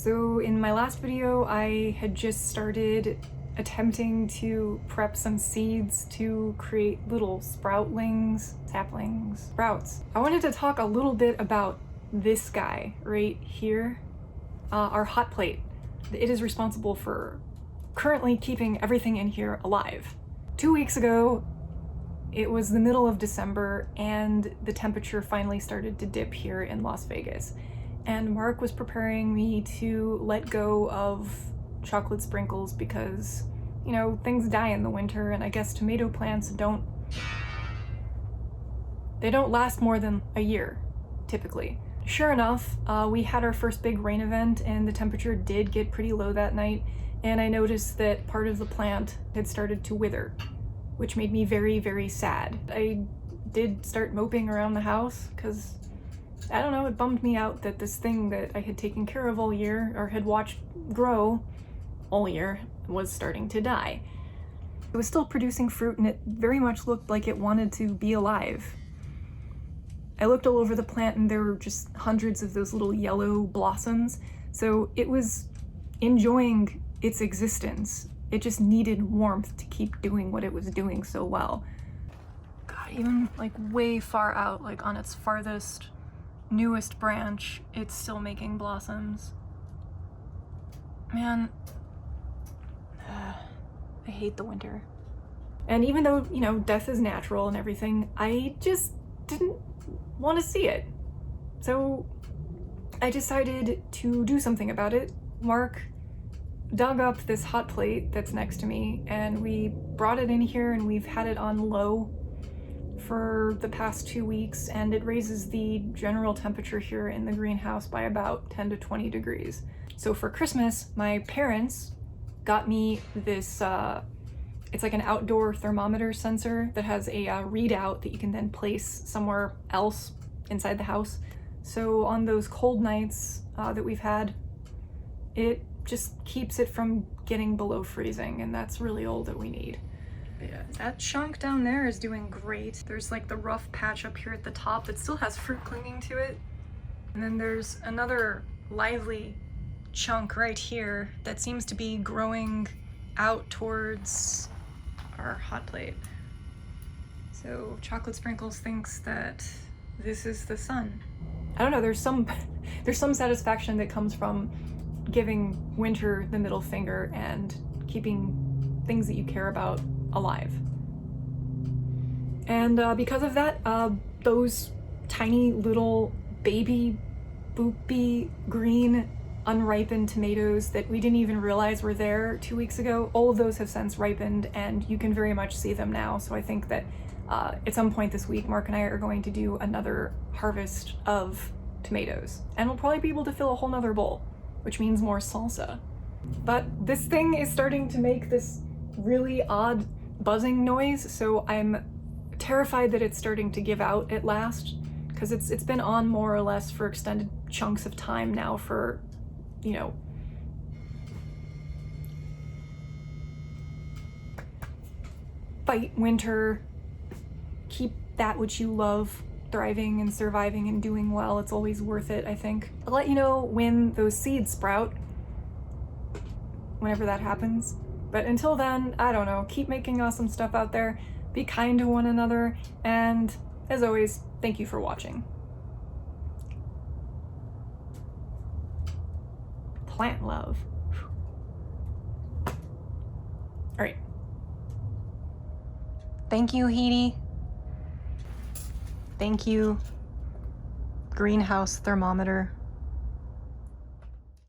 So in my last video, I had just started attempting to prep some seeds to create little sproutlings, saplings, sprouts. I wanted to talk a little bit about this guy right here, our hot plate. It is responsible for currently keeping everything in here alive. 2 weeks ago, it was the middle of December and the temperature finally started to dip here in Las Vegas. And Mark was preparing me to let go of chocolate sprinkles because, you know, things die in the winter, and I guess tomato plants don't last more than a year, typically. Sure enough, we had our first big rain event and the temperature did get pretty low that night, and I noticed that part of the plant had started to wither, which made me very, very sad. I did start moping around the house because, I don't know, it bummed me out that this thing that I had taken care of all year, or had watched grow all year, was starting to die. It was still producing fruit and it very much looked like it wanted to be alive. I looked all over the plant and there were just hundreds of those little yellow blossoms, so it was enjoying its existence. It just needed warmth to keep doing what it was doing so well. God, even like way far out, like on its farthest, newest branch, it's still making blossoms. Man, I hate the winter. And even though, you know, death is natural and everything, I just didn't want to see it. So I decided to do something about it. Mark dug up this hot plate that's next to me and we brought it in here and we've had it on low for the past 2 weeks, and it raises the general temperature here in the greenhouse by about 10 to 20 degrees. So for Christmas, my parents got me this, it's like an outdoor thermometer sensor that has a readout that you can then place somewhere else inside the house. So on those cold nights that we've had, it just keeps it from getting below freezing, and that's really all that we need. Yeah, that chunk down there is doing great. There's like the rough patch up here at the top that still has fruit clinging to it. And then there's another lively chunk right here that seems to be growing out towards our hot plate. So Chocolate Sprinkles thinks that this is the sun. I don't know, there's some satisfaction that comes from giving winter the middle finger and keeping things that you care about alive. And because of that, those tiny little baby boopy green unripened tomatoes that we didn't even realize were there 2 weeks ago, all of those have since ripened and you can very much see them now. So I think that at some point this week, Mark and I are going to do another harvest of tomatoes, and we'll probably be able to fill a whole nother bowl, which means more salsa. But this thing is starting to make this really odd buzzing noise, so I'm terrified that it's starting to give out at last, because it's been on more or less for extended chunks of time now for, you know, fight winter, keep that which you love thriving and surviving and doing well. It's always worth it, I think. I'll let you know when those seeds sprout, whenever that happens. But until then, I don't know, keep making awesome stuff out there, be kind to one another, and as always, thank you for watching. Plant love. All right. Thank you, Heidi. Thank you, greenhouse thermometer.